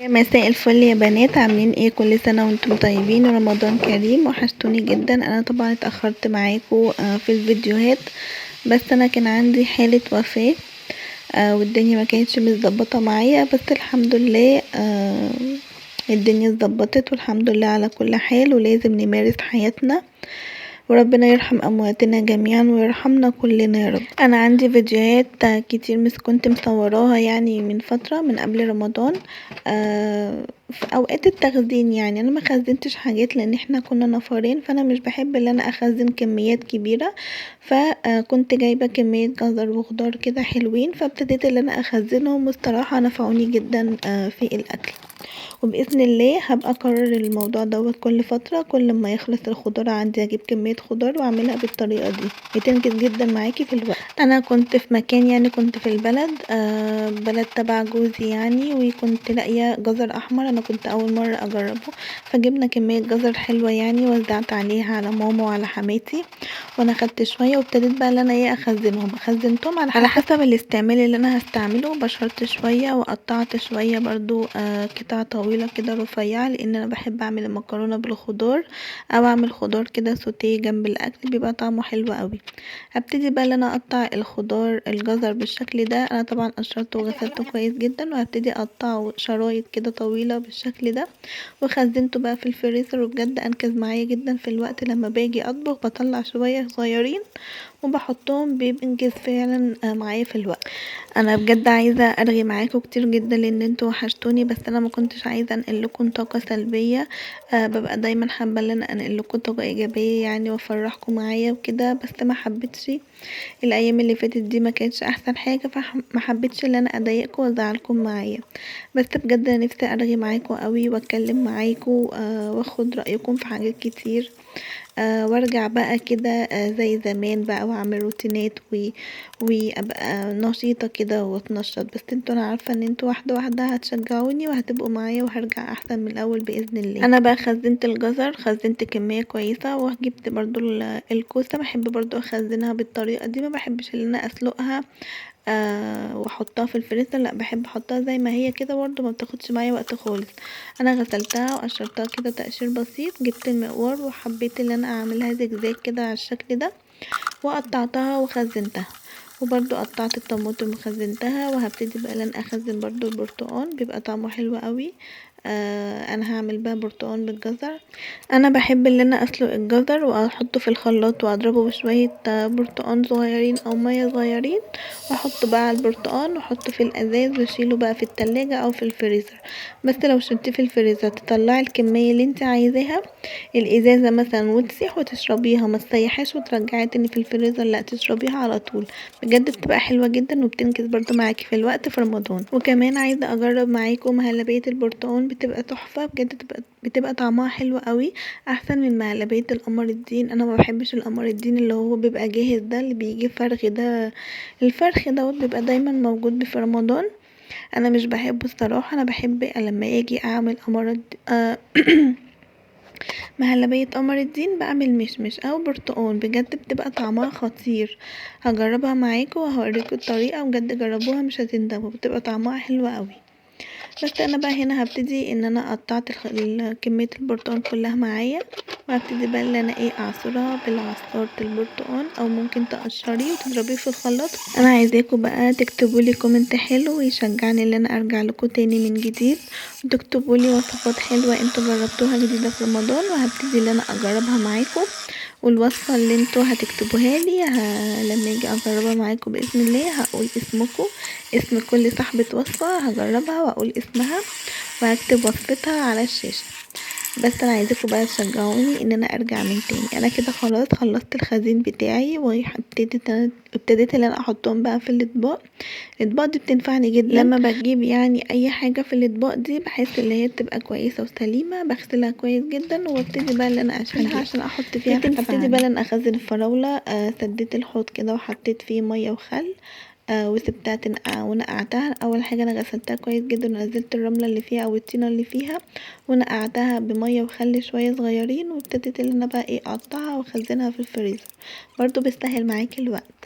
يا مساء الفل يا بنات، عاملين ايه؟ كل سنة وانتم طيبين ورمضان كريم. وحشتوني جدا. انا طبعا اتأخرت معاكم في الفيديوهات، بس انا كان عندي حالة وفاة والدنيا ما كانتش متظبطه معايا، بس الحمد لله الدنيا اتظبطت والحمد لله على كل حال. ولازم نمارس حياتنا وربنا يرحم امواتنا جميعا ويرحمنا كلنا يا رب. انا عندي فيديوهات كتير كنت مصوراها يعني من فتره من قبل رمضان في اوقات التخزين. يعني انا ما خزنتش حاجات لان احنا كنا نفرين، فانا مش بحب ان انا اخزن كميات كبيره. فكنت جايبه كميه جزر وخضار كده حلوين، فابتديت ان انا اخزنهم، والصراحه نفعوني جدا في الاكل. وباذن الله هبقى اكرر الموضوع دوت كل فتره، كل ما يخلص الخضار عندي اجيب كميه خضار واعملها بالطريقه دي، بتنجز جدا معاكي في الوقت. انا كنت في مكان، يعني كنت في البلد بلد تبع جوزي يعني، وكنت لاقيه جزر احمر، انا كنت اول مره اجربه، فجبنا كميه جزر حلوه يعني، وزعت عليها على ماما وعلى حماتي، وانا خدت شويه وابتديت بقى ان انا اخزنهم. خزنتهم على حسب الاستعمال اللي انا هستعمله. بشرت شويه وقطعت شويه برضو قطع طويله كده رفيعه، لان انا بحب اعمل المكرونه بالخضار او اعمل خضار كده سوتيه جنب الاكل، بيبقى طعمه حلو قوي. هبتدي بقى ان انا اقطع الخضار الجزر بالشكل ده. انا طبعا قشرته وغسلته كويس جدا، وهبتدي اقطعه شرايط كده طويله بالشكل ده، وخزنته بقى في الفريزر. وبجد انقذ معايا جدا في الوقت لما باجي اطبخ، بطلع شويه صغيرين وبحطهم، بينجز فعلا معايا في الوقت. انا بجد عايزه ارغي معاكم كتير جدا لان انتوا وحشتوني، بس انا ما كنتش عايزه انقل لكم طاقه سلبيه. ببقى دايما حابه ان انا انقل لكم طاقه ايجابيه يعني، وافرحكم معايا وكده، بس ما حبيتش الايام اللي فاتت دي ما كانتش احسن حاجه، فما حبيتش ان انا اضايقكم وازعلكم معايا. بس بجد انا نفسي ارغي معاكم قوي واتكلم معاكم واخد رايكم في حاجات كتير، وارجع بقى كده زي زمان بقى، واعمل روتينات وابقى نشيطة كده واتنشط. بس انتوا انا عارفة ان انتوا واحدة واحدة هتشجعوني وهتبقوا معايا، وهرجع احسن من الاول باذن الله. انا بقى خزنت الجزر، خزنت كمية كويسة، وجبت برضو الكوسة. بحب برضو اخزنها بالطريقة دي، ما بحبش ان انا اسلقها واحطها في الفريزر، لا بحب احطها زي ما هي كده برضو، ما بتاخدش معايا وقت خالص. انا غسلتها وقشرتها كده تقشير بسيط، جبت المقوار وحبيت ان انا اعملها زجزاج كده على الشكل ده، وقطعتها وخزنتها. وبرضو قطعت الطماطم وخزنتها. وهبتدي بقى لن اخزن برضو البرتقال، بيبقى طعمه حلو قوي. انا هعمل بقى برتقال بالجزر. انا بحب ان انا اسلق الجزر واحطه في الخلاط واضربه بشويه برتقال صغيرين او ميه صغيرين، واحطه بقى على البرتقال واحطه في الازاز واشيله بقى في التلاجة او في الفريزر. بس لو شلتيه في الفريزر تطلعي الكميه اللي انت عايزاها، الازازه مثلا، وتسيح وتشربيها، ما تسيحيش وترجعي تاني في الفريزر، لا تشربيها على طول. بجد بتبقى حلوه جدا وبتنجز برضو معاكي في الوقت في رمضان. وكمان عايزه اجرب معاكم مهلبيه البرتقال، بتبقى تحفه بجد، بتبقى طعمها حلو قوي، احسن من مهلبيه القمر الدين. انا ما بحبش القمر الدين اللي هو بيبقى جاهز ده، اللي بيجي فرخ ده. الفرخ دوت بيبقى دايما موجود في رمضان، انا مش بحبه الصراحه. انا بحب لما اجي اعمل مهلبية قمر الدين بعمل مشمش او برتقال، بجد بتبقى طعمها خطير. هجربها معاكم وهوريكم الطريقة، بجد جربوها مش هتندموا، بتبقى طعمها حلو قوي. بس انا بقى هنا هبتدي ان انا قطعت كمية البرتقال كلها معايا، وهبتدي بقى ان انا اعصرها بالعصارة البرتقال، او ممكن تقشريه وتضربيه في الخلاط. انا عايزاكم بقى تكتبوا لي كومنت حلو ويشجعني ان انا ارجع لكم تاني من جديد، وتكتبوا لي وصفات حلوة انتوا جربتوها جديدة في رمضان، وهبتدي ان انا اجربها معاكم. والوصفة اللي انتوا هتكتبوها لي لما اجي اجربها معاكم باذن الله هقول اسمكم، اسم كل صاحبة وصفة هجربها واقول اسمها، وهكتب وصفتها على الشاشة. بس انا عايزاكم بقى تشجعوني ان انا ارجع من تاني. انا كده خلاص خلصت الخزين بتاعي، ابتديت ان انا احطهم بقى في الاطباق دي بتنفعني جدا لما بجيب يعني اي حاجه في الاطباق دي، بحس ان هي تبقى كويسه وسليمه، بغسلها كويس جدا وابتدي بقى ان انا اشيلها عشان احط فيها حاجه. ابتدي بقى ان انا اخزن الفراوله. سديت الحوض كده وحطيت فيه ميه وخل، وسبتها تنقع ونقعتها. اول حاجه انا غسلتها كويس جدا ونزلت الرمله اللي فيها او الطينه اللي فيها، ونقعتها بميه وخل شويه صغيرين، وابتديت ان انا بقى اقطعها واخزنها في الفريزر، برضو بيستاهل معاكي الوقت.